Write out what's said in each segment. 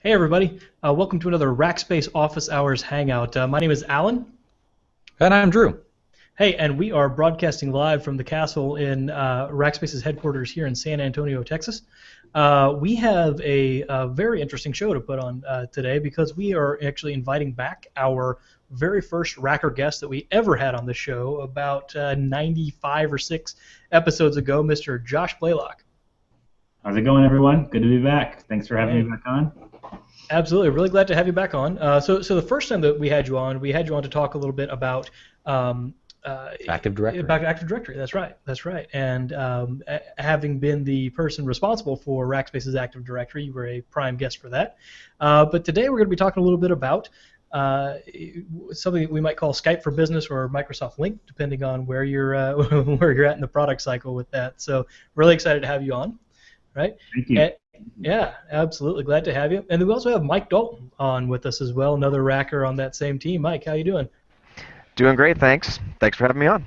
Hey everybody, welcome to another Rackspace Office Hours Hangout. My name is Alan. And I'm Drew. Hey, and we are broadcasting live from the castle in Rackspace's headquarters here in San Antonio, Texas. We have a very interesting show to put on today because we are actually inviting back our very first Racker guest that we ever had on the show about 95 or 6 episodes ago, Mr. Josh Blalock. How's it going, everyone? Good to be back. Thanks for having me back on. Absolutely, really glad to have you back on. So the first time that we had you on to talk a little bit about Active Directory. About Active Directory. That's right. And having been the person responsible for Rackspace's Active Directory, you were a prime guest for that. But today we're going to be talking a little bit about something that we might call Skype for Business or Microsoft Lync, depending on where you're where you're at in the product cycle with that. So really excited to have you on. Right? Thank you. Yeah, absolutely. Glad to have you. And then we also have Mike Dalton on with us as well, another Racker on that same team. Mike, how you doing? Doing great, thanks. Thanks for having me on.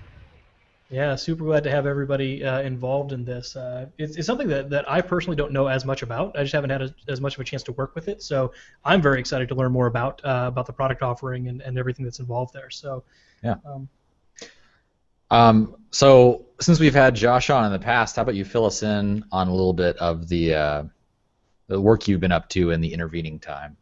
Yeah, super glad to have everybody involved in this. It's something that I personally don't know as much about. I just haven't had as much of a chance to work with it. So I'm very excited to learn more about the product offering and everything that's involved there. So yeah. So since we've had Josh on in the past, how about you fill us in on a little bit of the work you've been up to in the intervening time?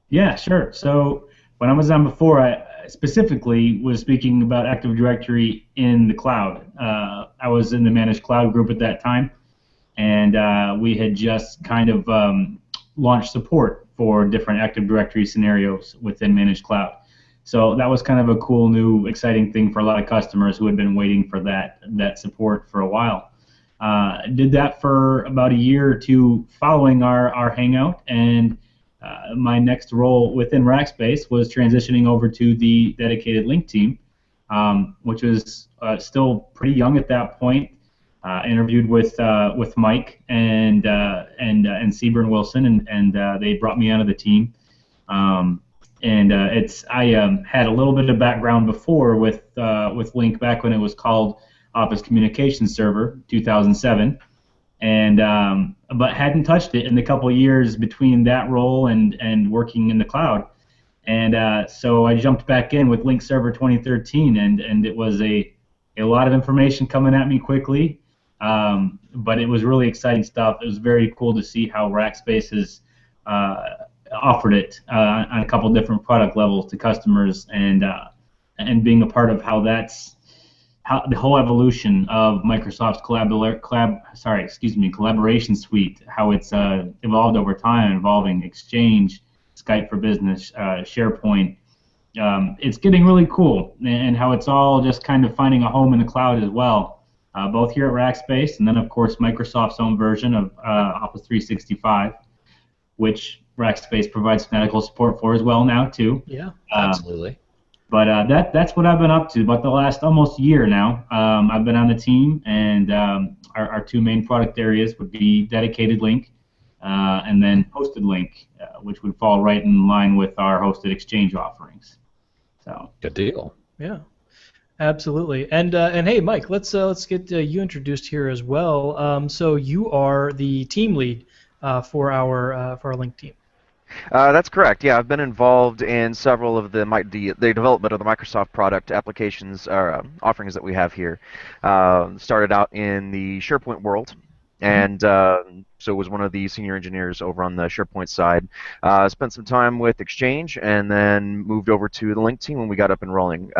Yeah, sure. So when I was on before, I specifically was speaking about Active Directory in the cloud. I was in the Managed Cloud group at that time, and we had just kind of launched support for different Active Directory scenarios within Managed Cloud. So that was kind of a cool, new, exciting thing for a lot of customers who had been waiting for that support for a while. Did that for about a year or two following our Hangout, and my next role within Rackspace was transitioning over to the dedicated Lync team, which was still pretty young at that point. Interviewed with Mike and Sieber and Wilson, and they brought me onto the team. I had a little bit of background before with Lync back when it was called Office Communications Server 2007, but hadn't touched it in the couple of years between that role and working in the cloud. And so I jumped back in with Lync Server 2013, and it was a lot of information coming at me quickly, but it was really exciting stuff. It was very cool to see how Rackspace has offered it on a couple different product levels to customers, and being a part of how the whole evolution of Microsoft's collaboration suite, how it's evolved over time, involving Exchange, Skype for Business, SharePoint. It's getting really cool, and how it's all just kind of finding a home in the cloud as well, both here at Rackspace, and then of course Microsoft's own version of Office 365, which Rackspace provides medical support for as well now too. Yeah, absolutely. But that's what I've been up to about the last almost year now. I've been on the team, and our two main product areas would be dedicated Lync and then hosted Lync, which would fall right in line with our hosted Exchange offerings. So good deal. Yeah, absolutely. And hey, Mike, let's get you introduced here as well. So you are the team lead for our Lync team. That's correct. Yeah, I've been involved in several of the development of the Microsoft product applications or offerings that we have here. Started out in the SharePoint world, and so was one of the senior engineers over on the SharePoint side. Spent some time with Exchange, and then moved over to the Lync team when we got up and rolling.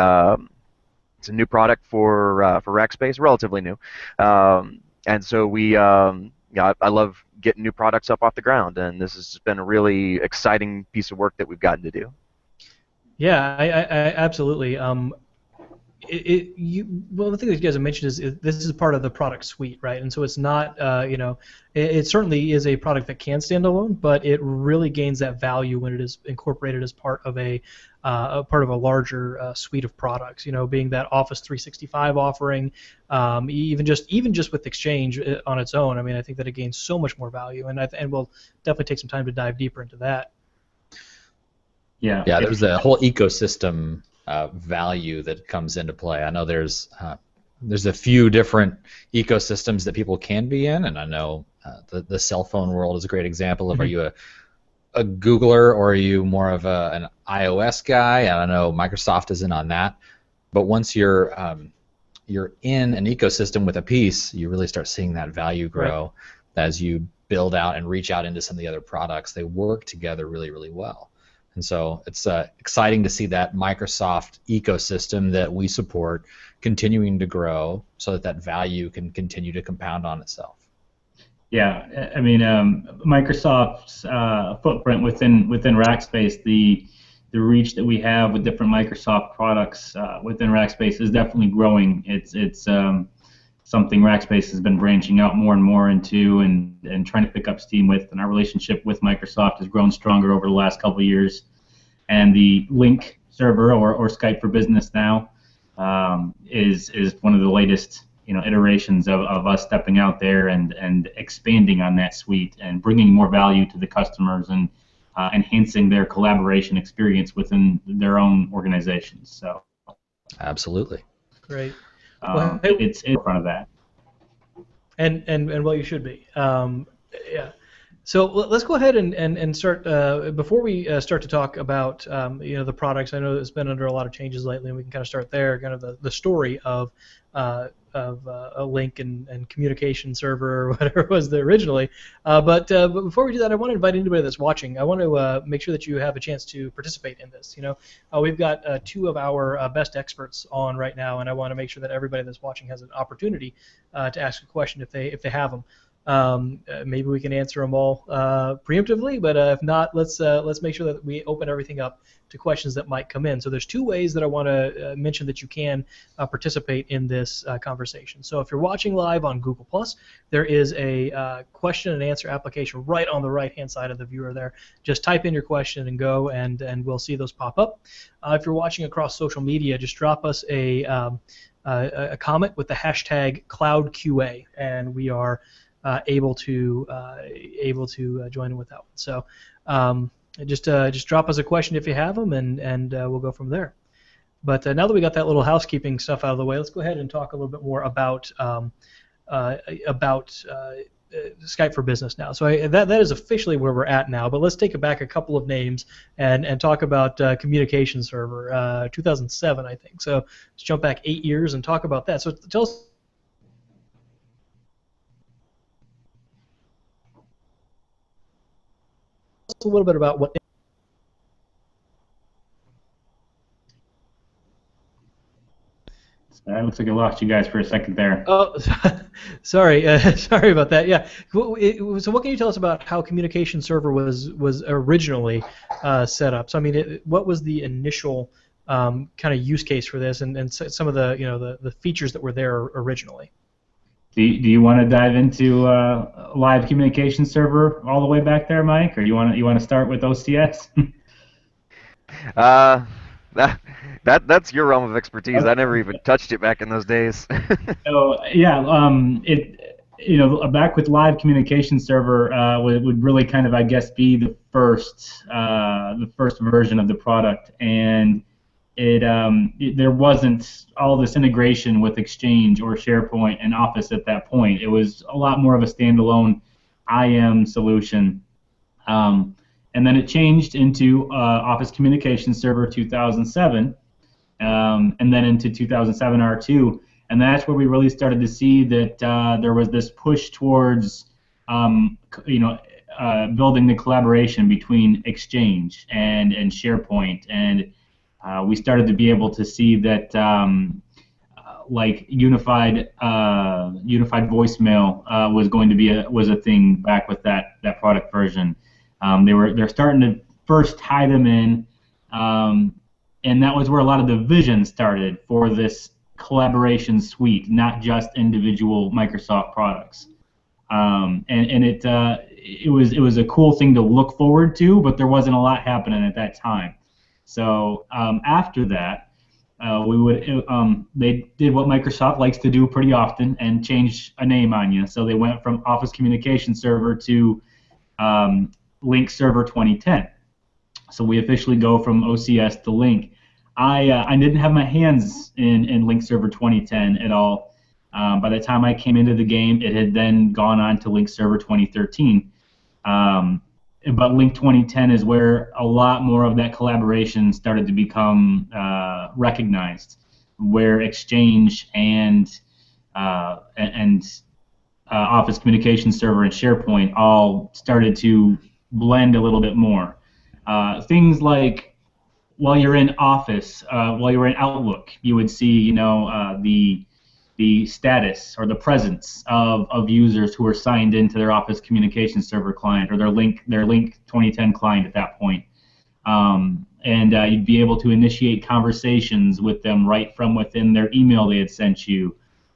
It's a new product for Rackspace, relatively new, and so we. Yeah, I love getting new products up off the ground, and this has been a really exciting piece of work that we've gotten to do. Yeah, I absolutely. Well, the thing that you guys have mentioned is this is part of the product suite, right? And so it's not, it certainly is a product that can stand alone, but it really gains that value when it is incorporated as part of a larger suite of products. Being that Office 365 offering, even just with Exchange on its own. I mean, I think that it gains so much more value, and we'll definitely take some time to dive deeper into that. Yeah, there's a whole ecosystem value that comes into play. I know there's a few different ecosystems that people can be in, and I know the cell phone world is a great example of, are you a Googler or are you more of an iOS guy? I don't know. Microsoft isn't on that, but once you're in an ecosystem with a piece, you really start seeing that value grow as you build out and reach out into some of the other products. They work together really, really well. And so it's exciting to see that Microsoft ecosystem that we support continuing to grow so that that value can continue to compound on itself. Yeah, I mean, Microsoft's footprint within Rackspace, the reach that we have with different Microsoft products within Rackspace is definitely growing. It's something Rackspace has been branching out more and more into and trying to pick up steam with, and our relationship with Microsoft has grown stronger over the last couple of years. And the Lync server or Skype for Business now is one of the latest iterations of us stepping out there and expanding on that suite and bringing more value to the customers and enhancing their collaboration experience within their own organizations. So, absolutely, great. It's in front of that, and well, you should be. Yeah. So let's go ahead and start. Before we start to talk about the products, I know it's been under a lot of changes lately, and we can kind of start there, kind of the story of a Lync and communication server or whatever it was originally. But before we do that, I want to invite anybody that's watching. I want to make sure that you have a chance to participate in this. We've got two of our best experts on right now, and I want to make sure that everybody that's watching has an opportunity to ask a question if they have them. Maybe we can answer them all preemptively, but if not, let's make sure that we open everything up to questions that might come in. So there's two ways that I want to mention that you can participate in this conversation. So if you're watching live on Google+, there is a question and answer application right on the right-hand side of the viewer there. Just type in your question and go, and we'll see those pop up. If you're watching across social media, just drop us a comment with the hashtag CloudQA, and we are able to join in with that one. So just drop us a question if you have them, and we'll go from there. But now that we got that little housekeeping stuff out of the way, let's go ahead and talk a little bit more about Skype for Business now. So that is officially where we're at now. But let's take it back a couple of names and talk about Communication Server, 2007, I think. So let's jump back 8 years and talk about that. So tell us a little bit about what. It looks like I lost you guys for a second there. Oh, sorry, sorry about that. Yeah. So, what can you tell us about how Communication Server was originally set up? So, I mean, what was the initial kind of use case for this, and some of the features that were there originally? Do you want to dive into live communication server all the way back there, Mike, or you want to start with OCS? That's your realm of expertise. I never even touched it back in those days. So yeah, back with live communication server would really kind of, I guess, be the first version of the product, and there wasn't all this integration with Exchange or SharePoint and Office at that point. It was a lot more of a standalone IM solution. And then it changed into Office Communication Server 2007, and then into 2007 R2. And that's where we really started to see that there was this push towards building the collaboration between Exchange and SharePoint. And we started to be able to see that like unified voicemail was a thing back with that product version. They're starting to first tie them in, and that was where a lot of the vision started for this collaboration suite, not just individual Microsoft products. And it was a cool thing to look forward to, but there wasn't a lot happening at that time. So after that, they did what Microsoft likes to do pretty often and change a name on you. So they went from Office Communication Server to Lync Server 2010. So we officially go from OCS to Lync. I didn't have my hands in Lync Server 2010 at all. By the time I came into the game, it had then gone on to Lync Server 2013. but Lync 2010 is where a lot more of that collaboration started to become recognized, where Exchange and Office Communication Server and SharePoint all started to blend a little bit more. Things like while you're in Office, while you're in Outlook, you would see, the status or the presence of users who are signed into their Office Communication Server client or their Lync 2010 client at that point. And you'd be able to initiate conversations with them right from within their email they had sent you.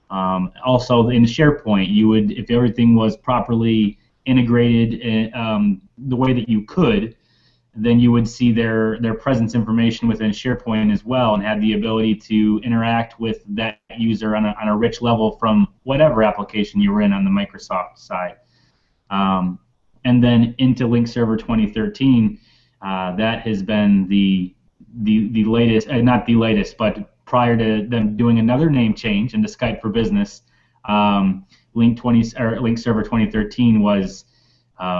Also in SharePoint, you would, if everything was properly integrated the way that you could, then you would see their presence information within SharePoint as well, and have the ability to interact with that user on a rich level from whatever application you were in on the Microsoft side. And then into Lync Server 2013, that has been the latest, not the latest, but prior to them doing another name change into Skype for Business, Lync Server 2013 was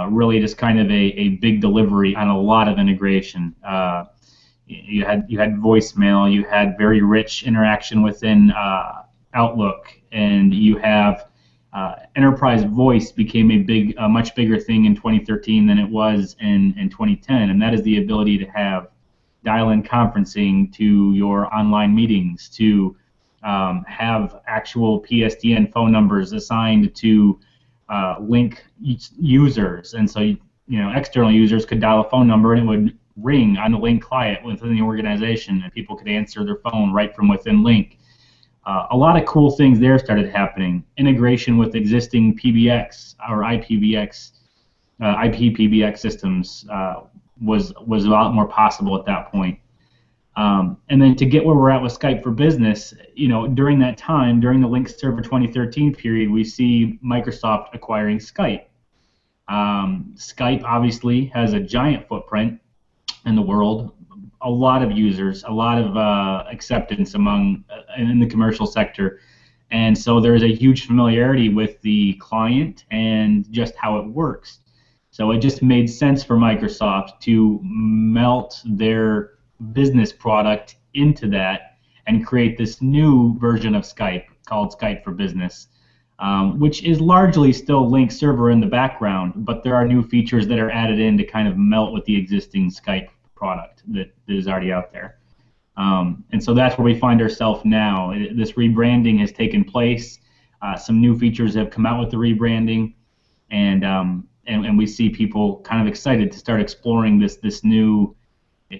really just kind of a big delivery on a lot of integration. You had voicemail, you had very rich interaction within Outlook, and you have enterprise voice became a much bigger thing in 2013 than it was in 2010, and that is the ability to have dial-in conferencing to your online meetings, to have actual PSTN phone numbers assigned to Lync users, and so external users could dial a phone number and it would ring on the Lync client within the organization, and people could answer their phone right from within Lync. A lot of cool things there started happening. Integration with existing PBX or IPPBX systems was a lot more possible at that point. And then to get where we're at with Skype for Business, during that time, during the Lync Server 2013 period, we see Microsoft acquiring Skype. Skype obviously has a giant footprint in the world, a lot of users, a lot of acceptance in the commercial sector, and so there's a huge familiarity with the client and just how it works. So it just made sense for Microsoft to melt their business product into that and create this new version of Skype called Skype for Business, which is largely still Lync Server in the background, but there are new features that are added in to kind of melt with the existing Skype product that is already out there. And so that's where we find ourselves now. This rebranding has taken place. Some new features have come out with the rebranding, and we see people kind of excited to start exploring this new.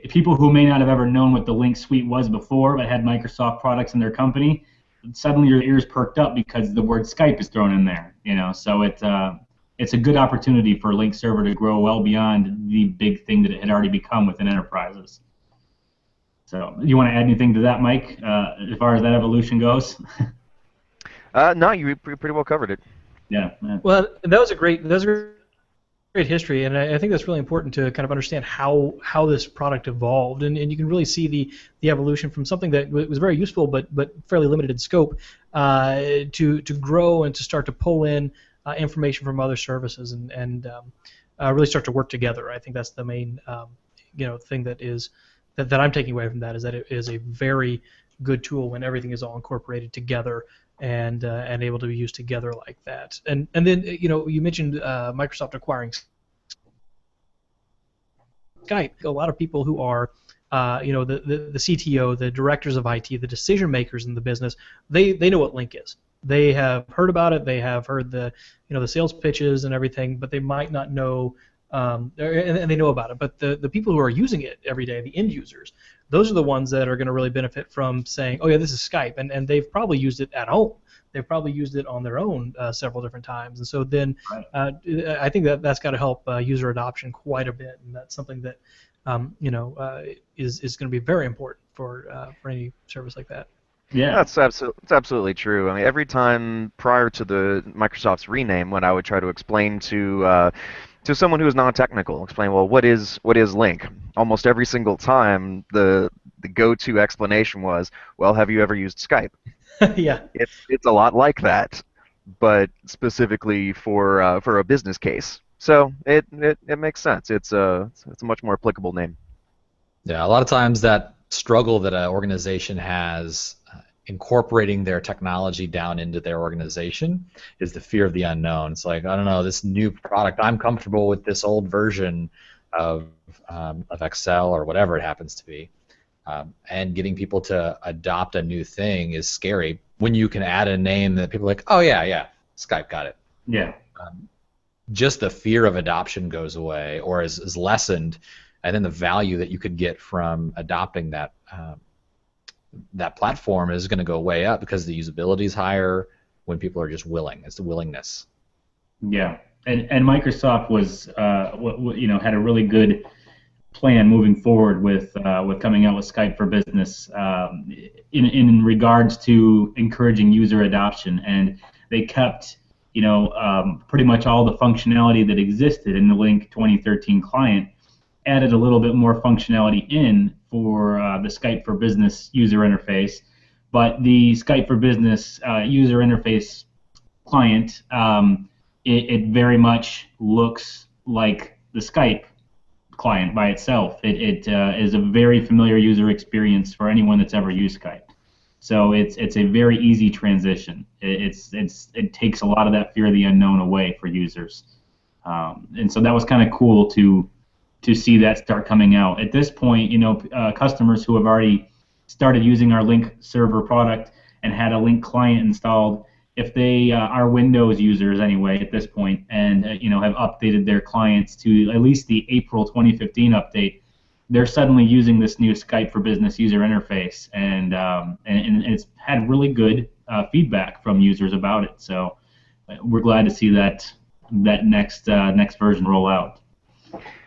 People who may not have ever known what the Lync suite was before, but had Microsoft products in their company, suddenly your ears perked up because the word Skype is thrown in there. So it's a good opportunity for Lync Server to grow well beyond the big thing that it had already become within enterprises. So, you want to add anything to that, Mike, as far as that evolution goes? No, you pretty well covered it. Yeah. Well, that was a great history, and I think that's really important to kind of understand how this product evolved, and you can really see the evolution from something that was very useful but fairly limited in scope to grow and to start to pull in information from other services and really start to work together. I think that's the main thing that I'm taking away from that, is that it is a very good tool when everything is all incorporated together and able to be used together like that. And then you mentioned Microsoft acquiring Skype. A lot of people who are the CTO, the directors of IT, the decision makers in the business, they know what Lync is. They have heard about it. They have heard the sales pitches and everything, but they might not know. And they know about it, but the people who are using it every day, the end users, those are the ones that are going to really benefit from saying, oh yeah, this is Skype, and they've probably used it at home. They've probably used it on their own several different times, and so then I think that's got to help user adoption quite a bit, and that's something that is going to be very important for any service like that. Yeah, that's absolutely true. I mean, every time prior to the Microsoft's rename, when I would try to explain to someone who is non-technical, explain, well, what is Lync? Almost every single time, the go-to explanation was, well, have you ever used Skype? Yeah. It's a lot like that, but specifically for a business case. So it makes sense. It's a much more applicable name. Yeah, a lot of times that struggle that an organization has incorporating their technology down into their organization is the fear of the unknown. It's like, I don't know, this new product, I'm comfortable with this old version of Excel or whatever it happens to be. And getting people to adopt a new thing is scary when you can add a name that people are like, oh yeah, Skype got it. Yeah. Just the fear of adoption goes away or is lessened, and then the value that you could get from adopting that that platform is going to go way up because the usability is higher when people are just willing. It's the willingness. Yeah, and Microsoft was had a really good plan moving forward with coming out with Skype for Business in regards to encouraging user adoption, and they kept pretty much all the functionality that existed in the Lync 2013 client, added a little bit more functionality in for the Skype for Business user interface, but the Skype for Business user interface client, it very much looks like the Skype client by itself. It is a very familiar user experience for anyone that's ever used Skype. So it's a very easy transition. It takes a lot of that fear of the unknown away for users, and so that was kind of cool to see that start coming out. At this point, customers who have already started using our Lync server product and had a Lync client installed, if they are Windows users anyway at this point, and have updated their clients to at least the April 2015 update, they're suddenly using this new Skype for Business user interface, and it's had really good feedback from users about it. So we're glad to see that next version roll out.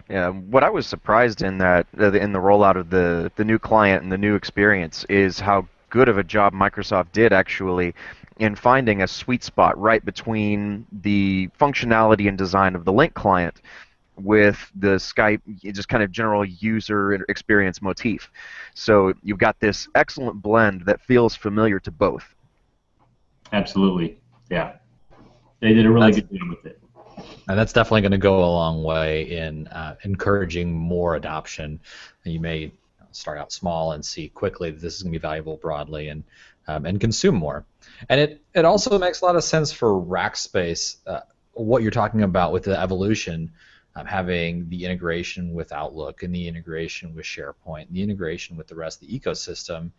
Yeah, what I was surprised in the rollout of the new client and the new experience is how good of a job Microsoft did actually in finding a sweet spot right between the functionality and design of the Lync client with the Skype just kind of general user experience motif. So you've got this excellent blend that feels familiar to both. Absolutely, yeah. They did a really good job with it. And that's definitely going to go a long way in encouraging more adoption. And you may start out small and see quickly that this is going to be valuable broadly and consume more. And it also makes a lot of sense for Rackspace, what you're talking about with the evolution, having the integration with Outlook and the integration with SharePoint, and the integration with the rest of the ecosystem.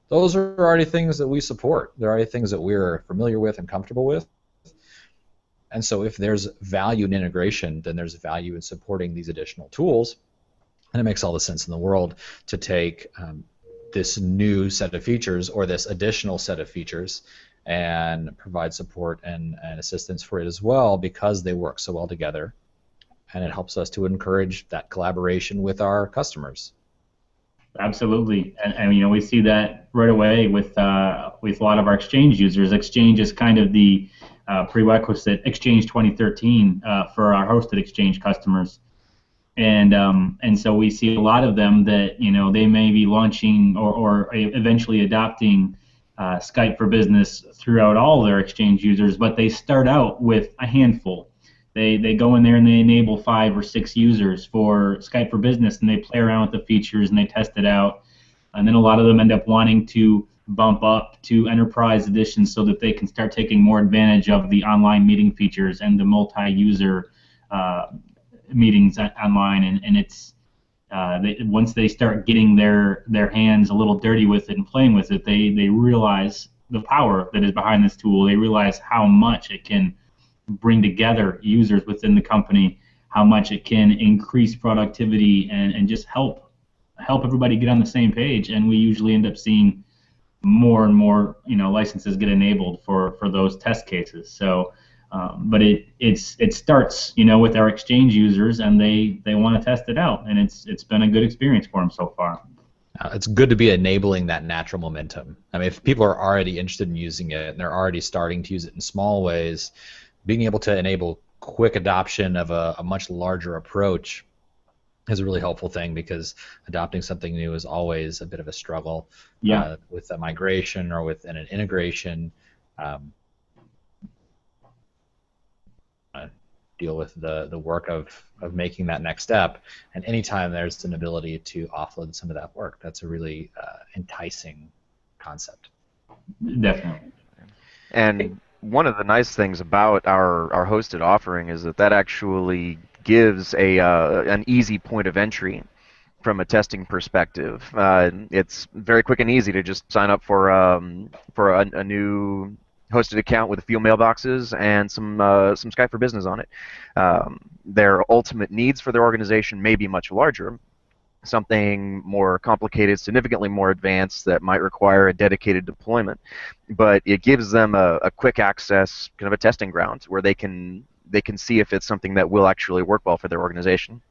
Those are already things that we support. They're already things that we're familiar with and comfortable with. And so if there's value in integration, then there's value in supporting these additional tools. And it makes all the sense in the world to take this new set of features or this additional set of features and provide support and assistance for it as well, because they work so well together. And it helps us to encourage that collaboration with our customers. Absolutely, and we see that right away with a lot of our Exchange users. Exchange is kind of the prerequisite, Exchange 2013, for our hosted Exchange customers, and so we see a lot of them that they may be launching or eventually adopting Skype for Business throughout all their Exchange users, but they start out with a handful. They go in there and they enable 5 or 6 users for Skype for Business, and they play around with the features and they test it out. And then a lot of them end up wanting to bump up to Enterprise Edition so that they can start taking more advantage of the online meeting features and the multi-user meetings online. And it's once they start getting their hands a little dirty with it and playing with it, they realize the power that is behind this tool. They realize how much it can bring together users within the company, how much it can increase productivity and just help everybody get on the same page. And we usually end up seeing more and more licenses get enabled for those test cases. So but it starts with our Exchange users, and they want to test it out, and it's been a good experience for them so far. It's good to be enabling that natural momentum. I mean, if people are already interested in using it and they're already starting to use it in small ways, being able to enable quick adoption of a much larger approach is a really helpful thing, because adopting something new is always a bit of a struggle. Yeah. With a migration or with an integration. deal with the work of making that next step. And anytime there's an ability to offload some of that work, that's a really enticing concept. Definitely. And one of the nice things about our hosted offering is that actually gives an easy point of entry from a testing perspective. It's very quick and easy to just sign up for a new hosted account with a few mailboxes and some Skype for Business on it. Their ultimate needs for their organization may be much larger. Something more complicated, significantly more advanced that might require a dedicated deployment, but it gives them a quick access, kind of a testing ground where they can see if it's something that will actually work well for their organization.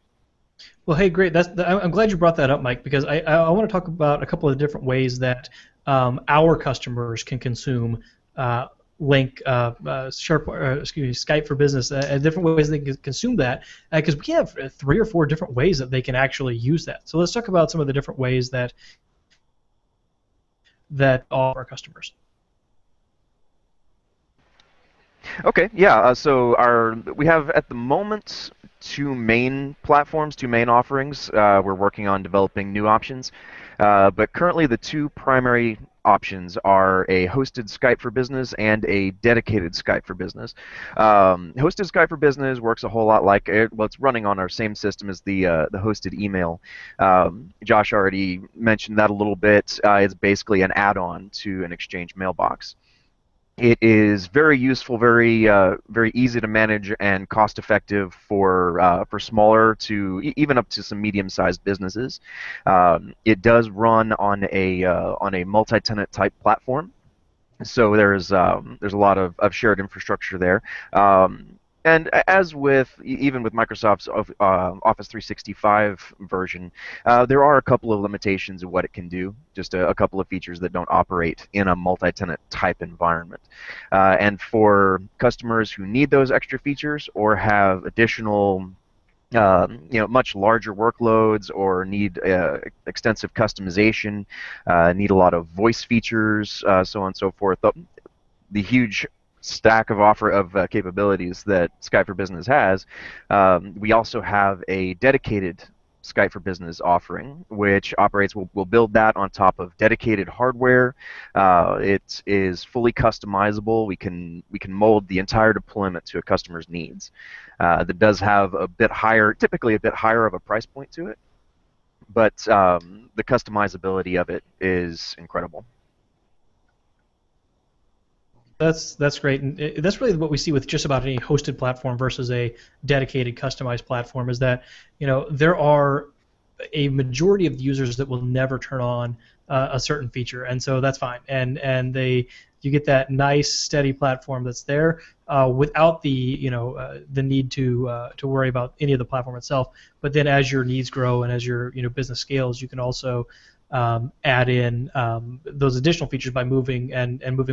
Well, hey, great. I'm glad you brought that up, Mike, because I want to talk about a couple of different ways that our customers can consume Lync, Skype for Business, different ways they can consume that, because we have 3 or 4 different ways that they can actually use that. So let's talk about some of the different ways that all of our customers. Okay, yeah. So we have at the moment 2 main platforms, 2 main offerings. We're working on developing new options, but currently the 2 primary options are a hosted Skype for Business and a dedicated Skype for Business. Hosted Skype for Business works a whole lot like it's running on our same system as the hosted email. Josh already mentioned that a little bit. It's basically an add-on to an Exchange mailbox. It is very useful, very easy to manage, and cost-effective for smaller to even up to some medium-sized businesses. It does run on a multi-tenant type platform, so there's a lot of shared infrastructure there. And as with even with Microsoft's Office 365 version, there are a couple of limitations of what it can do. Just a couple of features that don't operate in a multi-tenant type environment. And for customers who need those extra features or have additional much larger workloads or need extensive customization, need a lot of voice features, so on and so forth. The huge stack of capabilities that Skype for Business has. We also have a dedicated Skype for Business offering, which operates. We'll build that on top of dedicated hardware. It is fully customizable. We can mold the entire deployment to a customer's needs. That does have typically a bit higher of a price point to it, but the customizability of it is incredible. That's great, and that's really what we see with just about any hosted platform versus a dedicated, customized platform. Is that there are a majority of the users that will never turn on a certain feature, and so that's fine. And you get that nice, steady platform that's there without the the need to worry about any of the platform itself. But then as your needs grow and as your business scales, you can also add in those additional features by moving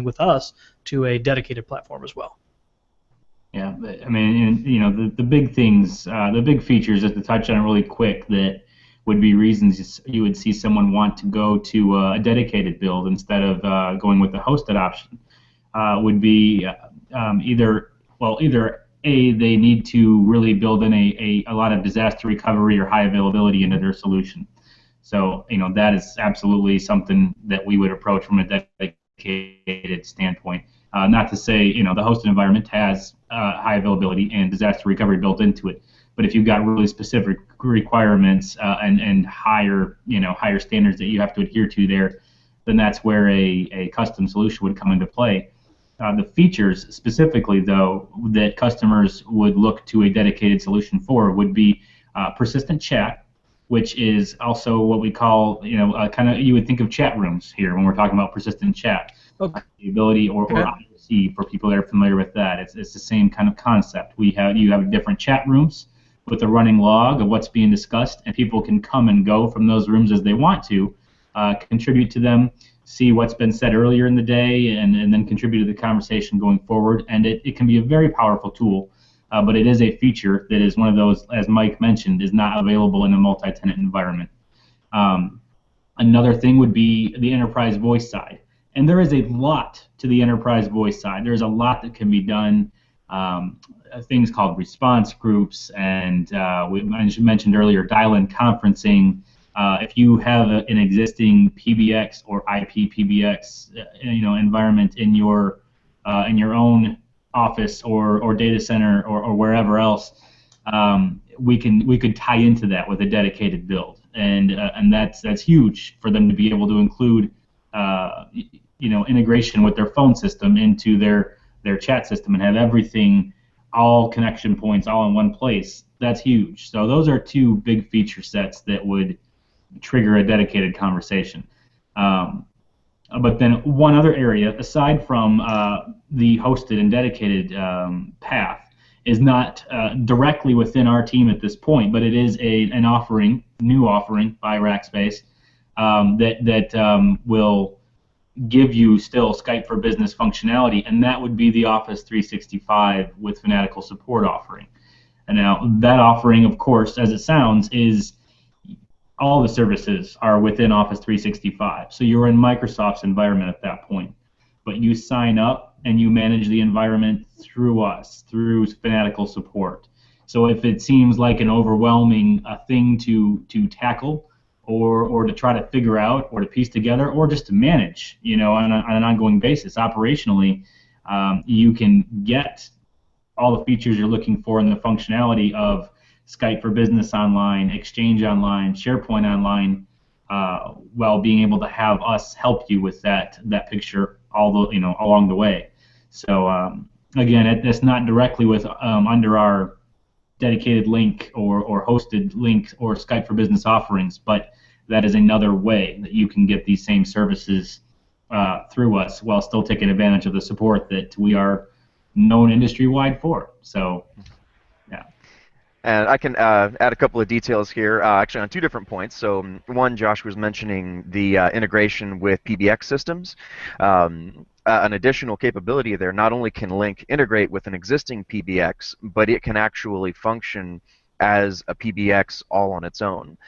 with us to a dedicated platform as well. Yeah, I mean, the big things, the big features, just to touch on really quick, that would be reasons you would see someone want to go to a dedicated build instead of going with the hosted option, would be either A, they need to really build in a lot of disaster recovery or high availability into their solution. So, that is absolutely something that we would approach from a dedicated standpoint. Not to say, the hosted environment has high availability and disaster recovery built into it, but if you've got really specific requirements and higher standards that you have to adhere to there, then that's where a custom solution would come into play. The features specifically, though, that customers would look to a dedicated solution for would be persistent chat, which is also what we call, kind of, you would think of chat rooms here when we're talking about persistent chat. Okay. The ability, or IRC, for people that are familiar with that, it's the same kind of concept. You have different chat rooms with a running log of what's being discussed, and people can come and go from those rooms as they want to, contribute to them, see what's been said earlier in the day, and then contribute to the conversation going forward. And it can be a very powerful tool. But it is a feature that is one of those, as Mike mentioned, is not available in a multi-tenant environment. Another thing would be the enterprise voice side. And there is a lot to the enterprise voice side. There's a lot that can be done things called response groups, and we mentioned earlier dial-in conferencing. If you have an existing PBX or IP PBX environment in your own office or data center or wherever else, we could tie into that with a dedicated build, and that's huge for them to be able to include integration with their phone system into their chat system and have everything, all connection points, all in one place. That's huge. So those are two big feature sets that would trigger a dedicated conversation. But then one other area, aside from the hosted and dedicated path, is not directly within our team at this point, but it is an offering, new offering by Rackspace that will give you still Skype for Business functionality, and that would be the Office 365 with Fanatical Support offering. And now that offering, of course, as it sounds, is all the services are within Office 365. So you're in Microsoft's environment at that point. But you sign up and you manage the environment through us, through Fanatical Support. So if it seems like an overwhelming thing to tackle or to try to figure out or to piece together or just to manage, on an ongoing basis, operationally, you can get all the features you're looking for in the functionality of Skype for Business Online, Exchange Online, SharePoint Online, while being able to have us help you with that picture along the way. So again, it's not directly with under our dedicated Lync or hosted Lync or Skype for Business offerings, but that is another way that you can get these same services through us while still taking advantage of the support that we are known industry-wide for. So, yeah. And I can add a couple of details here, actually on two different points. So one, Josh was mentioning the integration with PBX systems. An additional capability there, not only can Lync integrate with an existing PBX, but it can actually function as a PBX all on its own.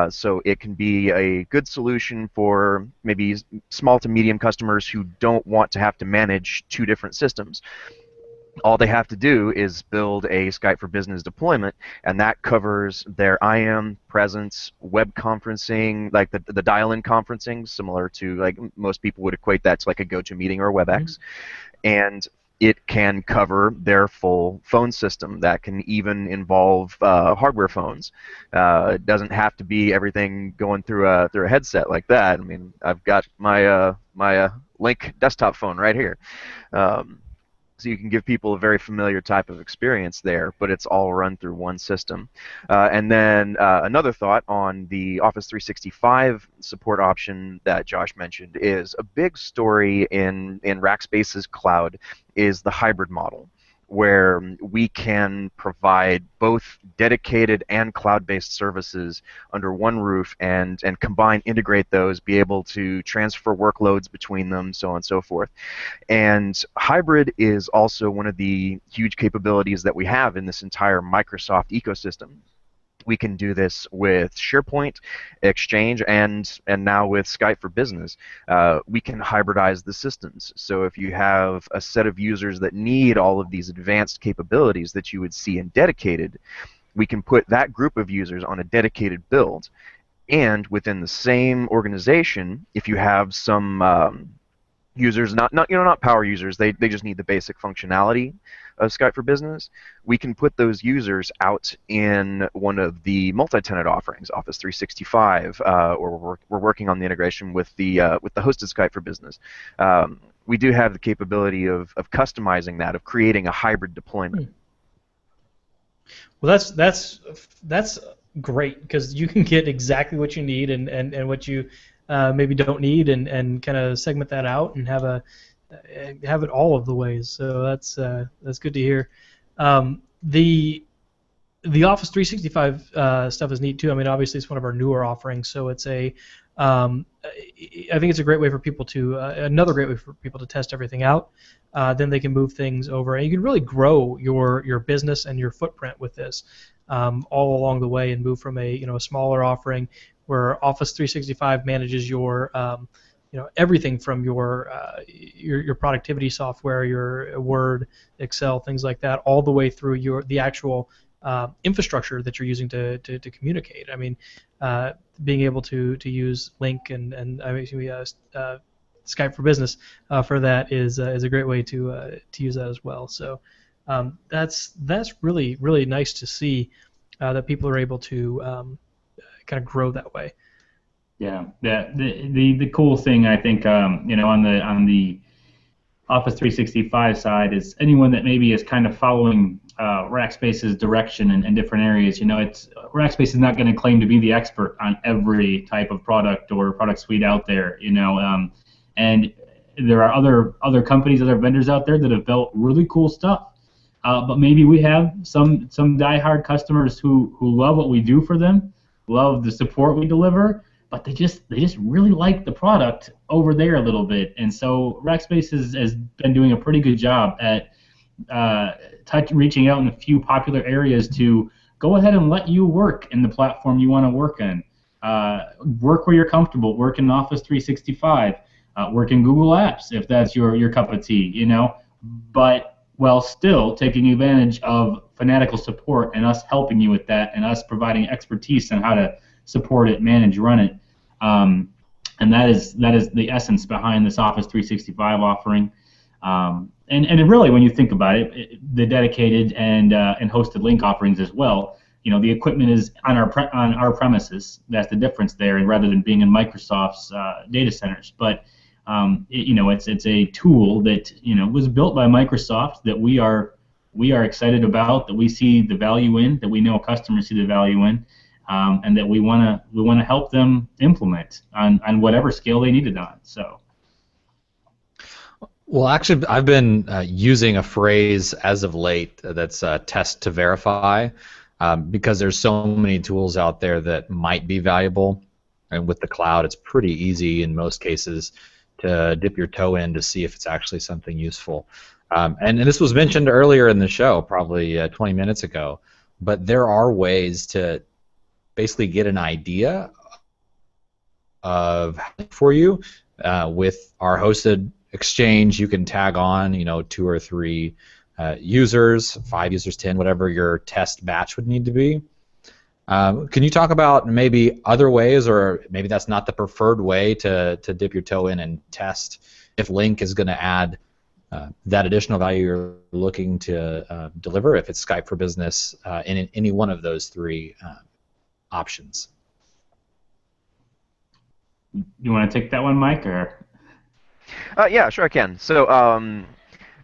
So it can be a good solution for maybe small to medium customers who don't want to have to manage two different systems. All they have to do is build a Skype for Business deployment, and that covers their IM, presence, web conferencing, like the dial-in conferencing, similar to, like, most people would equate that to like a GoToMeeting or a WebEx. And it can cover their full phone system. That can even involve hardware phones. It doesn't have to be everything going through a headset like that. I mean, I've got my Lync desktop phone right here. So you can give people a very familiar type of experience there, but it's all run through one system. And then another thought on the Office 365 support option that Josh mentioned is a big story in Rackspace's cloud is the hybrid model, where we can provide both dedicated and cloud-based services under one roof and combine, integrate those, be able to transfer workloads between them, so on and so forth. And hybrid is also one of the huge capabilities that we have in this entire Microsoft ecosystem. We can do this with SharePoint, Exchange, and now with Skype for Business. We can hybridize the systems. So if you have a set of users that need all of these advanced capabilities that you would see in dedicated, we can put that group of users on a dedicated build. And within the same organization, if you have some users, not power users, they just need the basic functionality of Skype for Business, we can put those users out in one of the multi-tenant offerings, Office 365, or we're working on the integration with the hosted Skype for Business. We do have the capability of customizing that, of creating a hybrid deployment. Well, that's great, because you can get exactly what you need and what you maybe don't need, and kind of segment that out and have it all of the ways. So that's good to hear. The Office 365 stuff is neat too. I mean, obviously it's one of our newer offerings, so it's I think it's a great way for people to another great way for people to test everything out. Then they can move things over, and you can really grow your business and your footprint with this all along the way, and move from a smaller offering where Office 365 manages your everything from your productivity software, your Word, Excel, things like that, all the way through the actual infrastructure that you're using to communicate. I mean, being able to use Lync and Skype for Business for that is a great way to use that as well. So that's really really nice to see that people are able to kind of grow that way. Yeah, the cool thing I think on the Office 365 side is anyone that maybe is kind of following Rackspace's direction in different areas. Rackspace is not going to claim to be the expert on every type of product or product suite out there. And there are other companies, other vendors out there that have built really cool stuff. But maybe we have some diehard customers who love what we do for them, love the support we deliver, but they just really like the product over there a little bit. And so Rackspace has been doing a pretty good job at reaching out in a few popular areas to go ahead and let you work in the platform you want to work in. Work where you're comfortable. Work in Office 365. Work in Google Apps if that's your cup of tea. But while still taking advantage of fanatical support and us helping you with that and us providing expertise on how to support it, manage, run it. And that is the essence behind this Office 365 offering. And it really, when you think about it, the dedicated and hosted Lync offerings as well. The equipment is on our premises. That's the difference there, and rather than being in Microsoft's data centers. But it's a tool that was built by Microsoft that we are excited about, that we see the value in, that we know customers see the value in. And that we want to help them implement on whatever scale they need it on. So. Well, actually, I've been using a phrase as of late that's test to verify, because there's so many tools out there that might be valuable, and with the cloud, it's pretty easy in most cases to dip your toe in to see if it's actually something useful. And this was mentioned earlier in the show, probably 20 minutes ago, but there are ways to basically get an idea of for you with our hosted exchange. You can tag on 2 or 3 users, 5 users, 10, whatever your test batch would need to be. Can you talk about maybe other ways, or maybe that's not the preferred way to dip your toe in and test if Lync is going to add that additional value you're looking to deliver, if it's Skype for Business in any one of those 3 options? You want to take that one, Mike, or? Yeah, sure I can. So,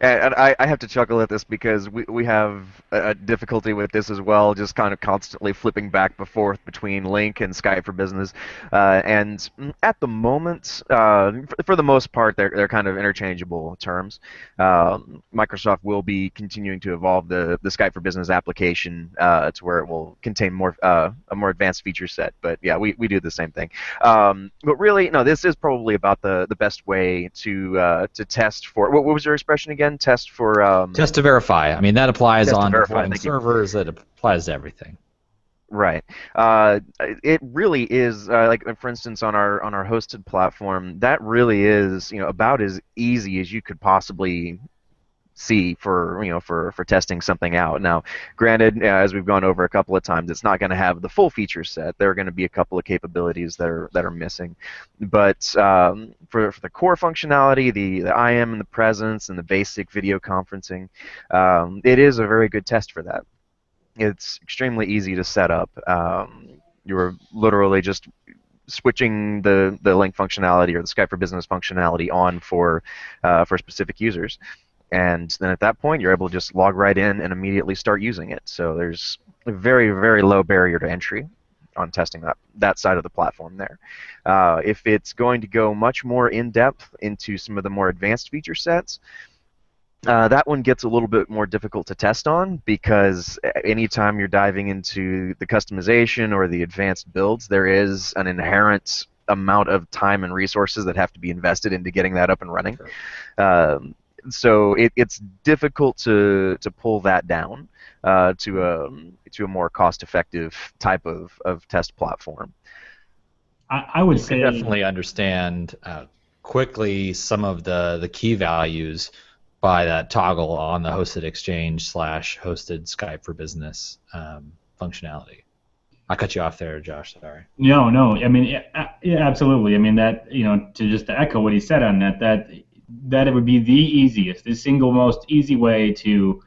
and I have to chuckle at this because we have a difficulty with this as well, just kind of constantly flipping back and forth between Lync and Skype for Business. And at the moment, for the most part, they're kind of interchangeable terms. Microsoft will be continuing to evolve the Skype for Business application to where it will contain a more advanced feature set. But yeah, we do the same thing. But really, no, this is probably about the best way to test for. What was your expression again? Test for test to verify. I mean, that applies on servers. That applies to everything. Right. It really is like, for instance, on our hosted platform, that really is about as easy as you could possibly see for testing something out. Now, granted, as we've gone over a couple of times, it's not going to have the full feature set. There are going to be a couple of capabilities that are missing, but for the core functionality, the IM and the presence and the basic video conferencing, it is a very good test for that. It's extremely easy to set up. You're literally just switching the Lync functionality or the Skype for Business functionality on for specific users. And then at that point, you're able to just log right in and immediately start using it. So there's a very, very low barrier to entry on testing that side of the platform there. If it's going to go much more in-depth into some of the more advanced feature sets, that one gets a little bit more difficult to test on, because anytime you're diving into the customization or the advanced builds, there is an inherent amount of time and resources that have to be invested into getting that up and running. Sure. So it's difficult to pull that down to a more cost-effective type of test platform. I would say definitely understand quickly some of the key values by that toggle on the hosted exchange / hosted Skype for Business functionality. I cut you off there, Josh. Sorry. No. I mean, yeah, absolutely. I mean that to echo what he said on that it would be the easiest, the single most easy way to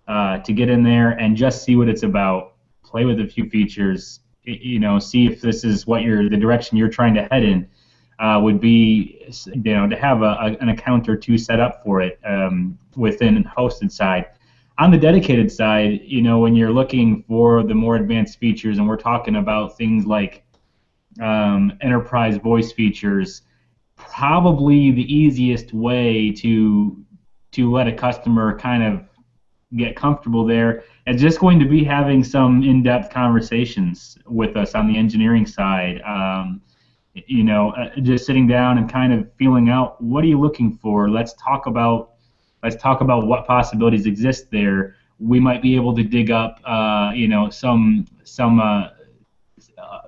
get in there and just see what it's about, play with a few features, see if this is the direction you're trying to head in. Would be to have an account or two set up for it within hosted side. On the dedicated side, when you're looking for the more advanced features, and we're talking about things like enterprise voice features, probably the easiest way to let a customer kind of get comfortable there is just going to be having some in-depth conversations with us on the engineering side. Just sitting down and kind of feeling out, what are you looking for? Let's talk about what possibilities exist there. We might be able to dig up, some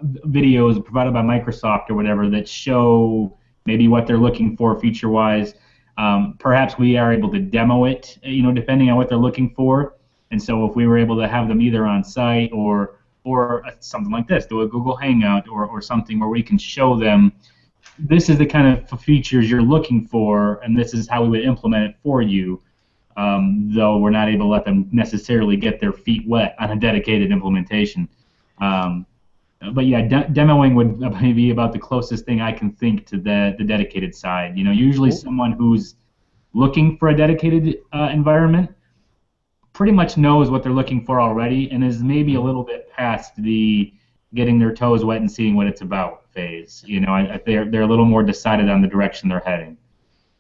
videos provided by Microsoft or whatever that show maybe what they're looking for feature-wise. Perhaps we are able to demo it, depending on what they're looking for. And so if we were able to have them either on site or something like this, do a Google Hangout or something where we can show them this is the kind of features you're looking for, and this is how we would implement it for you, though we're not able to let them necessarily get their feet wet on a dedicated implementation. But yeah, demoing would be about the closest thing I can think to the dedicated side. Usually someone who's looking for a dedicated environment pretty much knows what they're looking for already and is maybe a little bit past the getting their toes wet and seeing what it's about phase. They're a little more decided on the direction they're heading.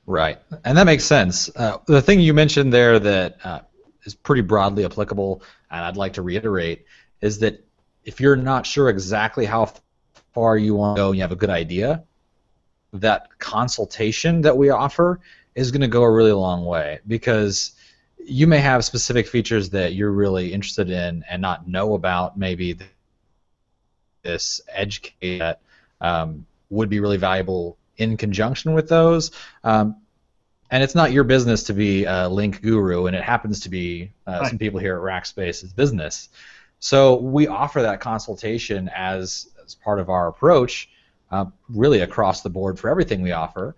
Right, and that makes sense. The thing you mentioned there that is pretty broadly applicable, and I'd like to reiterate, is that if you're not sure exactly how far you want to go and you have a good idea, that consultation that we offer is going to go a really long way, because you may have specific features that you're really interested in and not know about maybe this edge case that would be really valuable in conjunction with those. And it's not your business to be a Lync guru, and it happens to be some people here at Rackspace's business. So we offer that consultation as part of our approach, really across the board for everything we offer.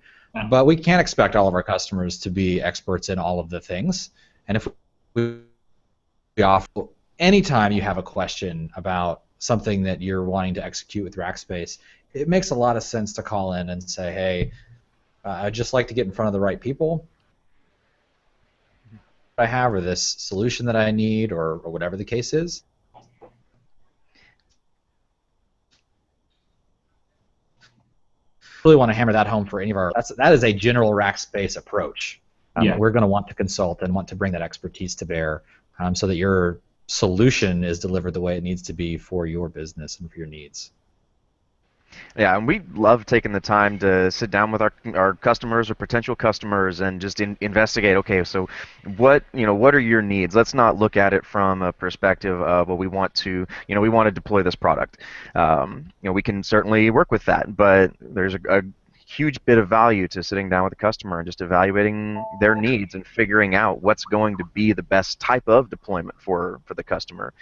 But we can't expect all of our customers to be experts in all of the things. And if we offer, anytime you have a question about something that you're wanting to execute with Rackspace, it makes a lot of sense to call in and say, hey, I'd just like to get in front of the right people I have, or this solution that I need, or whatever the case is. Really want to hammer that home for any of our. That is a general Rackspace approach. We're going to want to consult and want to bring that expertise to bear, so that your solution is delivered the way it needs to be for your business and for your needs. Yeah, and we love taking the time to sit down with our customers or potential customers and just investigate. Okay, so what are your needs? Let's not look at it from a perspective of, well, we want to deploy this product. We can certainly work with that, but there's a huge bit of value to sitting down with a customer and just evaluating their needs and figuring out what's going to be the best type of deployment for the customer.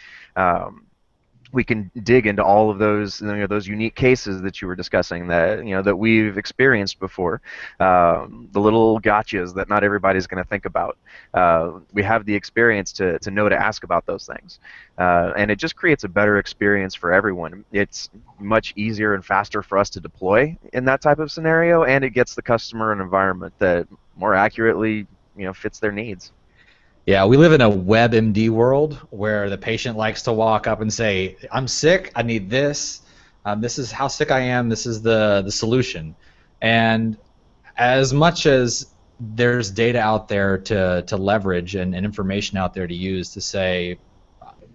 We can dig into all of those those unique cases that you were discussing that we've experienced before, the little gotchas that not everybody's going to think about. We have the experience to know to ask about those things, and it just creates a better experience for everyone. It's much easier and faster for us to deploy in that type of scenario, and it gets the customer an environment that more accurately fits their needs. Yeah, we live in a WebMD world where the patient likes to walk up and say, I'm sick, I need this, this is how sick I am, this is the solution. And as much as there's data out there to leverage and information out there to use to say,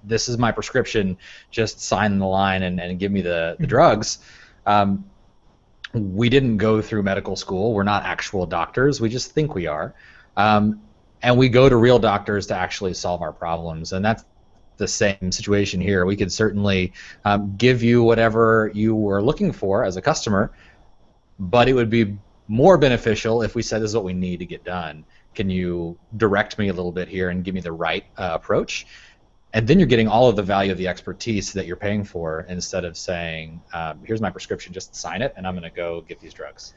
this is my prescription, just sign the line and give me the drugs, we didn't go through medical school, we're not actual doctors, we just think we are. And we go to real doctors to actually solve our problems, and that's the same situation here. We could certainly give you whatever you were looking for as a customer, but it would be more beneficial if we said this is what we need to get done. Can you direct me a little bit here and give me the right approach? And then you're getting all of the value of the expertise that you're paying for instead of saying, here's my prescription, just sign it, and I'm going to go get these drugs.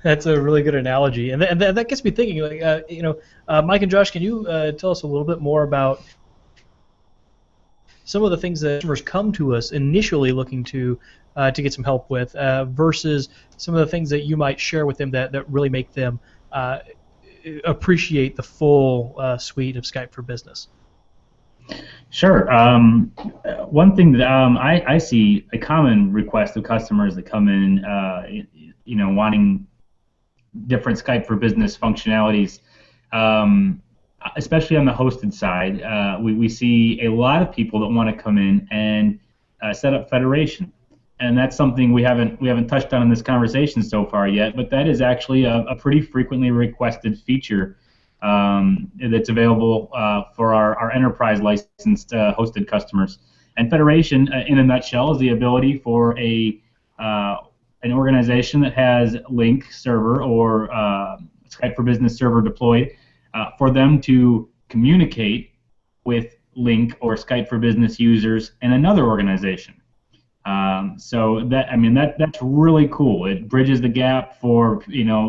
That's a really good analogy, and that gets me thinking. Like, Mike and Josh, can you tell us a little bit more about some of the things that customers come to us initially looking to get some help with, versus some of the things that you might share with them that really make them appreciate the full suite of Skype for Business? Sure. One thing that I see a common request of customers that come in, wanting different Skype for Business functionalities, especially on the hosted side. We see a lot of people that want to come in and set up federation, and that's something we haven't touched on in this conversation so far yet. But that is actually a pretty frequently requested feature that's available for our enterprise licensed hosted customers. And federation, in a nutshell, is the ability for an organization that has Lync server or Skype for Business server deployed, for them to communicate with Lync or Skype for Business users in another organization. So that's really cool. It bridges the gap for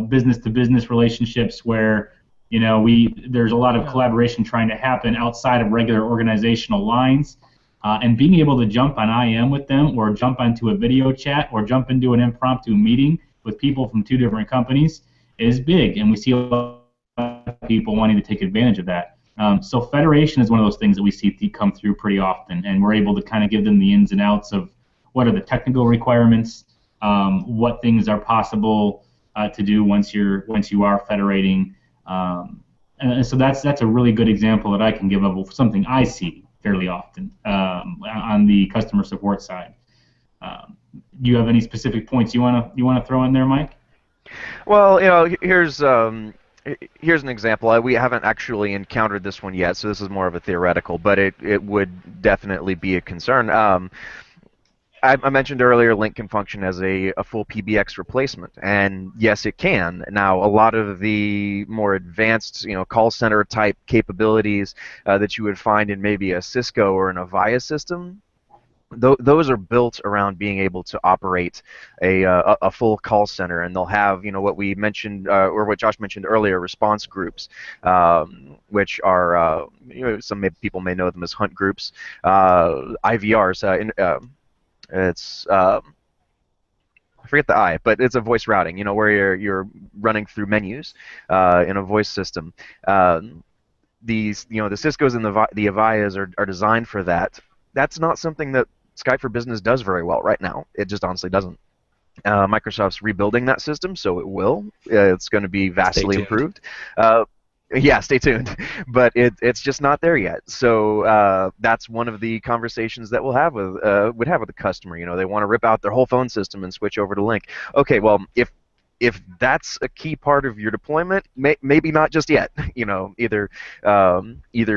business to business relationships where there's a lot of collaboration trying to happen outside of regular organizational lines. And being able to jump on IM with them, or jump onto a video chat, or jump into an impromptu meeting with people from two different companies is big, and we see a lot of people wanting to take advantage of that. So federation is one of those things that we see come through pretty often, and we're able to kind of give them the ins and outs of what are the technical requirements, what things are possible to do once you are federating, and so that's a really good example that I can give of something I see fairly often on the customer support side. Do you have any specific points you want to throw in there, Mike? Well, here's an example. We haven't actually encountered this one yet, so this is more of a theoretical, but it would definitely be a concern. I mentioned earlier Lync can function as a full PBX replacement, and yes, it can. Now, a lot of the more advanced, call center type capabilities that you would find in maybe a Cisco or an Avaya system, those are built around being able to operate a full call center, and they'll have what we mentioned or what Josh mentioned earlier, response groups, which are some people may know them as hunt groups, IVRs. It's I forget the I, but it's a voice routing, where you're running through menus in a voice system. These, the Ciscos and the Avayas are designed for that. That's not something that Skype for Business does very well right now. It just honestly doesn't. Microsoft's rebuilding that system, so it will. It's going to be vastly improved. Yeah, stay tuned. But it's just not there yet. So that's one of the conversations that we'll have with the customer. They want to rip out their whole phone system and switch over to Lync. Okay, well, if that's a key part of your deployment, maybe not just yet. Either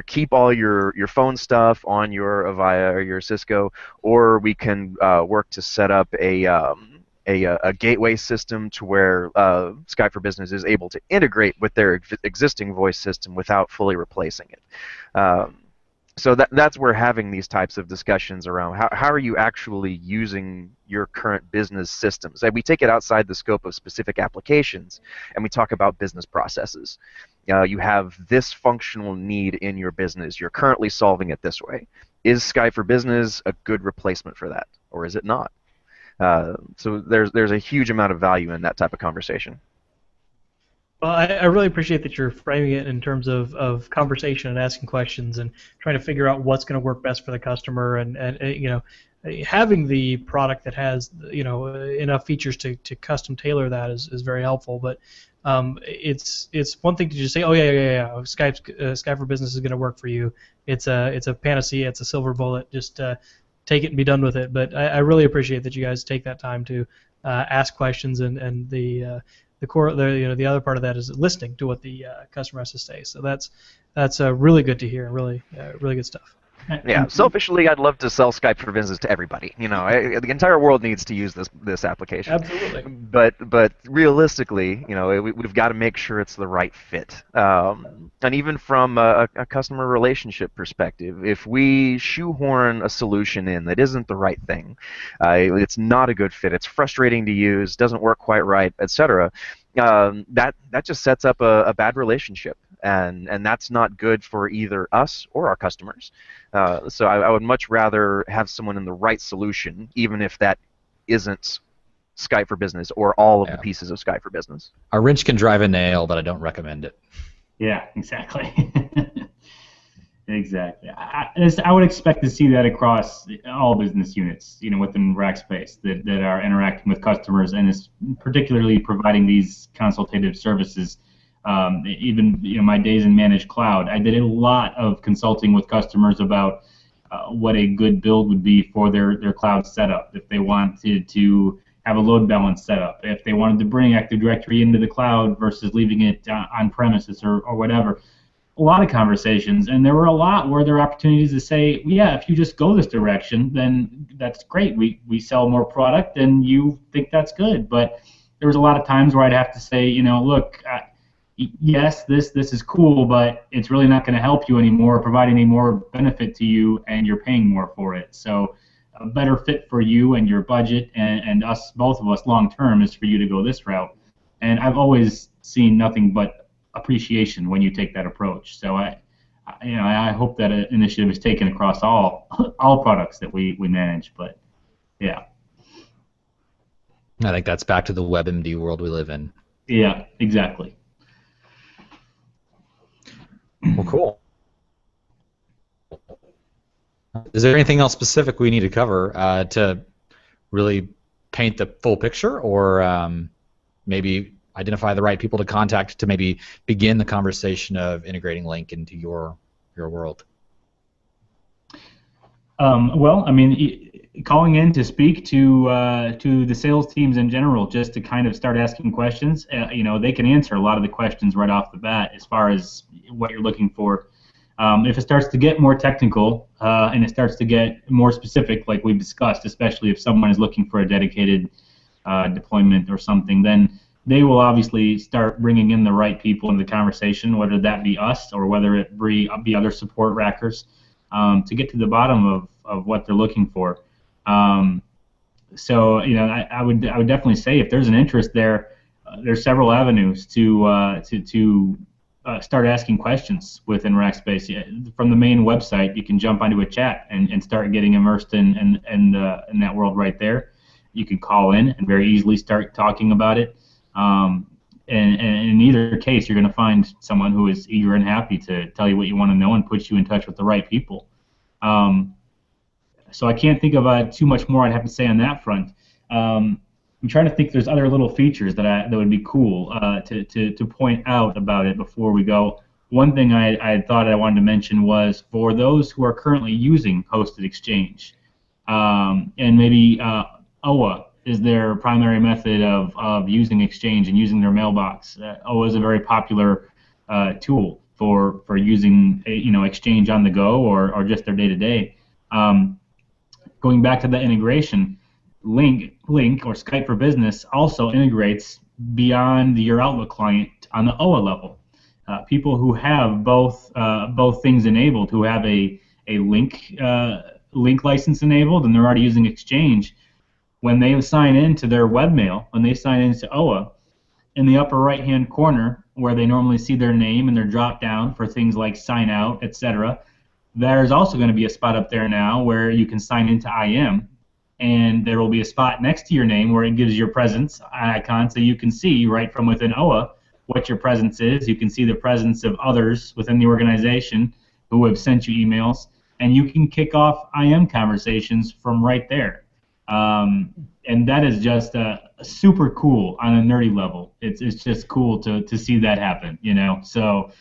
keep all your phone stuff on your Avaya or your Cisco, or we can work to set up a gateway system to where Skype for Business is able to integrate with their existing voice system without fully replacing it. So that's where having these types of discussions around how are you actually using your current business systems. And we take it outside the scope of specific applications, and we talk about business processes. You have this functional need in your business. You're currently solving it this way. Is Skype for Business a good replacement for that, or is it not? So there's a huge amount of value in that type of conversation. Well, I really appreciate that you're framing it in terms of conversation and asking questions and trying to figure out what's going to work best for the customer, and having the product that has enough features to custom tailor that is very helpful. But it's one thing to just say, oh yeah, Skype for Business is going to work for you. It's a panacea, it's a silver bullet. Just take it and be done with it. But I really appreciate that you guys take that time to ask questions, and the other part of that is listening to what the customer has to say. So that's really good to hear. Really good stuff. Yeah, selfishly, I'd love to sell Skype for Business to everybody. The entire world needs to use this application. Absolutely. But realistically, we've got to make sure it's the right fit. And even from a customer relationship perspective, if we shoehorn a solution in that isn't the right thing, it's not a good fit, it's frustrating to use, doesn't work quite right, etc. That just sets up a bad relationship. And that's not good for either us or our customers. So I would much rather have someone in the right solution, even if that isn't Skype for Business or all of the pieces of Skype for Business. A wrench can drive a nail, but I don't recommend it. Yeah, exactly. Exactly. I would expect to see that across all business units, within Rackspace that are interacting with customers and is particularly providing these consultative services. Even my days in managed cloud, I did a lot of consulting with customers about what a good build would be for their cloud setup. If they wanted to have a load balance setup, if they wanted to bring Active Directory into the cloud versus leaving it on premises or whatever. A lot of conversations, and there were a lot where there were opportunities to say, yeah, if you just go this direction, then that's great. We sell more product, and you think that's good. But there was a lot of times where I'd have to say, look. Yes, this is cool, but it's really not going to help you anymore, provide any more benefit to you, and you're paying more for it. So a better fit for you and your budget and us, both of us, long term, is for you to go this route. And I've always seen nothing but appreciation when you take that approach. So I hope that initiative is taken across all products that we manage. But yeah, I think that's back to the WebMD world we live in. Yeah, exactly. Well, cool. Is there anything else specific we need to cover to really paint the full picture, or maybe identify the right people to contact to maybe begin the conversation of integrating Lync into your world? Well, I mean, calling in to speak to the sales teams in general, just to kind of start asking questions. They can answer a lot of the questions right off the bat as far as what you're looking for. If it starts to get more technical and it starts to get more specific, like we've discussed, especially if someone is looking for a dedicated deployment or something, then they will obviously start bringing in the right people in the conversation, whether that be us or whether it be other support rackers, to get to the bottom of what they're looking for. So I would definitely say if there's an interest there, there's several avenues to start asking questions within Rackspace. From the main website, you can jump onto a chat and start getting immersed in that world right there. You can call in and very easily start talking about it. And in either case, you're going to find someone who is eager and happy to tell you what you want to know and put you in touch with the right people. So I can't think of too much more I'd have to say on that front. I'm trying to think if there's other little features that would be cool to point out about it before we go. One thing I thought I wanted to mention was for those who are currently using hosted Exchange, and maybe OA is their primary method of using Exchange and using their mailbox. OA is a very popular tool for using Exchange on the go or just their day-to-day. Going back to the integration, Lync or Skype for Business also integrates beyond your Outlook client on the OA level. People who have both things enabled, who have a Lync license enabled and they're already using Exchange, when they sign in to their webmail, when they sign into OA, in the upper right-hand corner where they normally see their name and their drop-down for things like sign out, etc., there's also going to be a spot up there now where you can sign into IM, and there will be a spot next to your name where it gives your presence icon, so you can see right from within OA what your presence is. You can see the presence of others within the organization who have sent you emails, and you can kick off IM conversations from right there. And that is just super cool on a nerdy level. It's just cool to see that happen, So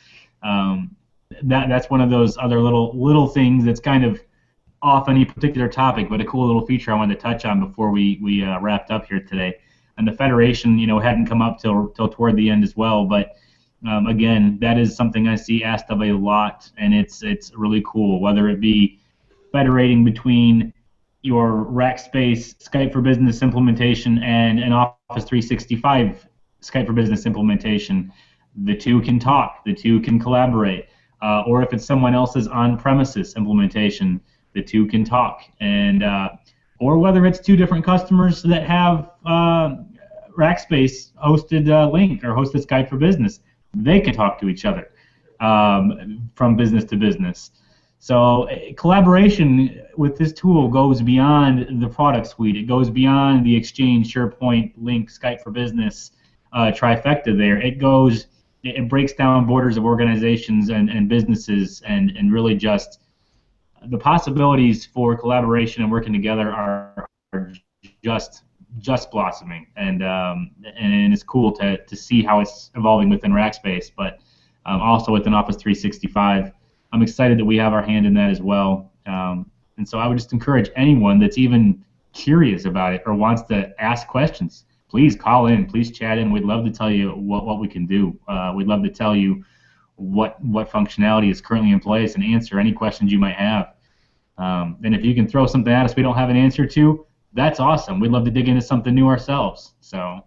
that's one of those other little things that's kind of off any particular topic, but a cool little feature I wanted to touch on before we wrapped up here today. And the Federation, hadn't come up till toward the end as well, but again, that is something I see asked of a lot, and it's really cool. Whether it be federating between your Rackspace Skype for Business implementation and an Office 365 Skype for Business implementation. The two can talk, the two can collaborate, or if it's someone else's on-premises implementation, the two can talk, and or whether it's two different customers that have Rackspace hosted Lync or hosted Skype for Business, they can talk to each other from business to business. So collaboration with this tool goes beyond the product suite. It goes beyond the Exchange, SharePoint, Lync, Skype for Business trifecta there. It breaks down borders of organizations and businesses, and really just the possibilities for collaboration and working together are just blossoming, and it's cool to see how it's evolving within Rackspace, but also within Office 365. I'm excited that we have our hand in that as well, and so I would just encourage anyone that's even curious about it or wants to ask questions, please call in, please chat in. We'd love to tell you what we can do. We'd love to tell you what functionality is currently in place and answer any questions you might have. And if you can throw something at us we don't have an answer to, that's awesome. We'd love to dig into something new ourselves. So,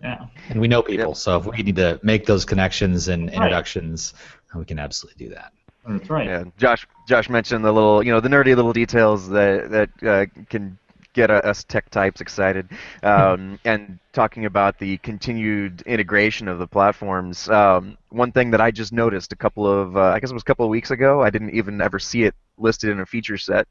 yeah. And we know people, so if we need to make those connections and introductions, we can absolutely do that. That's right. Yeah, Josh mentioned the little, the nerdy little details that can get us tech types excited, and talking about the continued integration of the platforms. One thing that I just noticed I guess it was a couple of weeks ago, I didn't even ever see it listed in a feature set,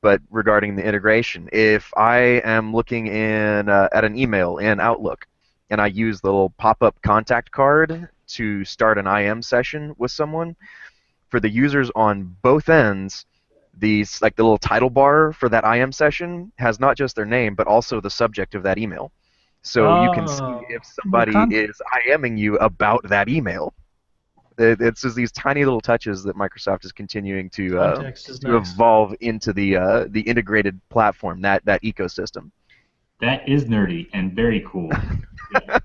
but regarding the integration, if I am looking at an email in Outlook, and I use the little pop-up contact card to start an IM session with someone, for the users on both ends, the little title bar for that IM session has not just their name, but also the subject of that email. So you can see if somebody is IMing you about that email. It's just these tiny little touches that Microsoft is continuing to evolve into the integrated platform, that ecosystem. That is nerdy and very cool. Yeah.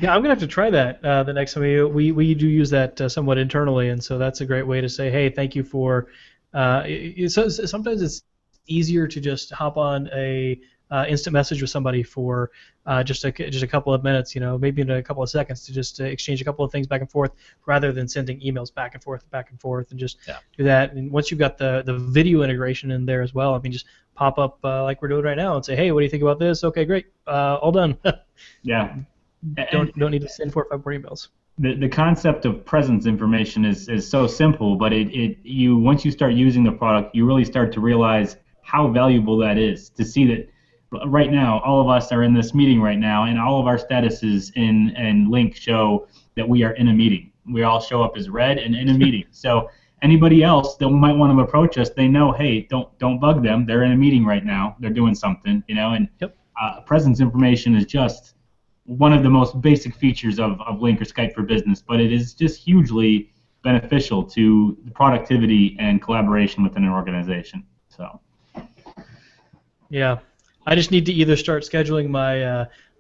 Yeah, I'm gonna have to try that the next time we do use that somewhat internally, and so that's a great way to say, hey, thank you for. Sometimes it's easier to just hop on a instant message with somebody for just a couple of minutes, maybe in a couple of seconds, to just exchange a couple of things back and forth, rather than sending emails back and forth, and just do that. And once you've got the video integration in there as well, I mean, just pop up like we're doing right now and say, hey, what do you think about this? Okay, great, all done. Yeah. Don't need to send 4 or 5 more emails. The concept of presence information is so simple, but once you start using the product, you really start to realize how valuable that is. To see that right now, all of us are in this meeting right now, and all of our statuses in Lync show that we are in a meeting. We all show up as red and in a meeting. So anybody else that might want to approach us, they know, hey, don't bug them. They're in a meeting right now. They're doing something, And yep. Presence information is just one of the most basic features of Lync or Skype for Business, but it is just hugely beneficial to the productivity and collaboration within an organization. So, yeah, I just need to either start scheduling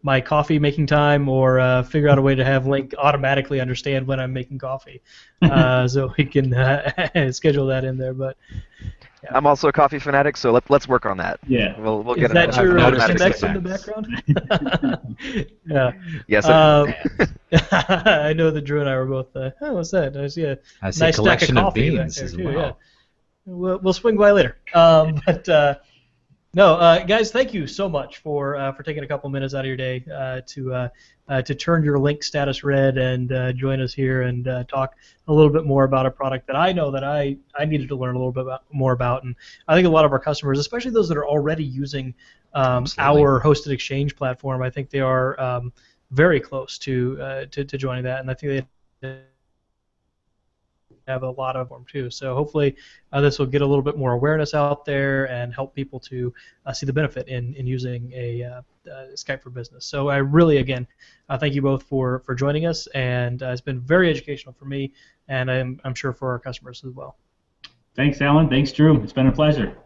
my coffee making time, or figure out a way to have Lync automatically understand when I'm making coffee, so we can schedule that in there. But yeah. I'm also a coffee fanatic, so let's work on that. Yeah, we'll is get that your automatic Index in the background? Yeah. Yes. I know that Drew and I were both. What's that? I see a I see nice a collection stack of of coffee beans back as there, too, well. yeah. We'll swing by later. No, guys, thank you so much for taking a couple minutes out of your day to turn your Lync status red and join us here and talk a little bit more about a product that I know that I needed to learn a little bit more about. And I think a lot of our customers, especially those that are already using our hosted Exchange platform, I think they are very close to joining that, and I think they have a lot of them too. So hopefully this will get a little bit more awareness out there and help people to see the benefit in using a Skype for Business. So I really, again, thank you both for joining us, and it's been very educational for me, and I'm sure for our customers as well. Thanks, Alan. Thanks, Drew. It's been a pleasure.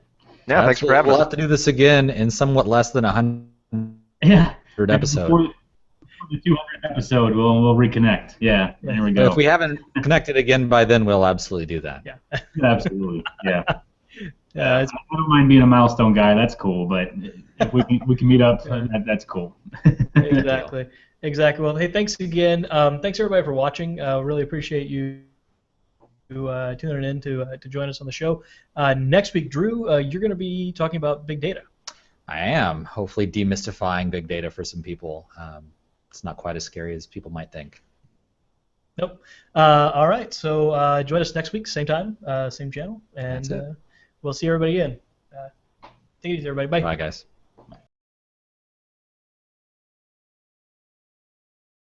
Yeah, thanks for having us. We'll have to do this again in somewhat less than 100 episodes. the 200th episode, we'll reconnect. Yeah, there we But go. if we haven't connected again by then, we'll absolutely do that. Yeah. Absolutely, yeah. Yeah, I don't mind being a milestone guy. That's cool. But if we can meet up, that's cool. exactly. Exactly. Well, hey, thanks again. Thanks everybody for watching. Really appreciate you tuning in to join us on the show. Next week, Drew, you're going to be talking about big data. I am hopefully demystifying big data for some people. It's not quite as scary as people might think. Nope. All right. So join us next week, same time, same channel, and we'll see everybody again. Take it easy, everybody. Bye. Bye, guys.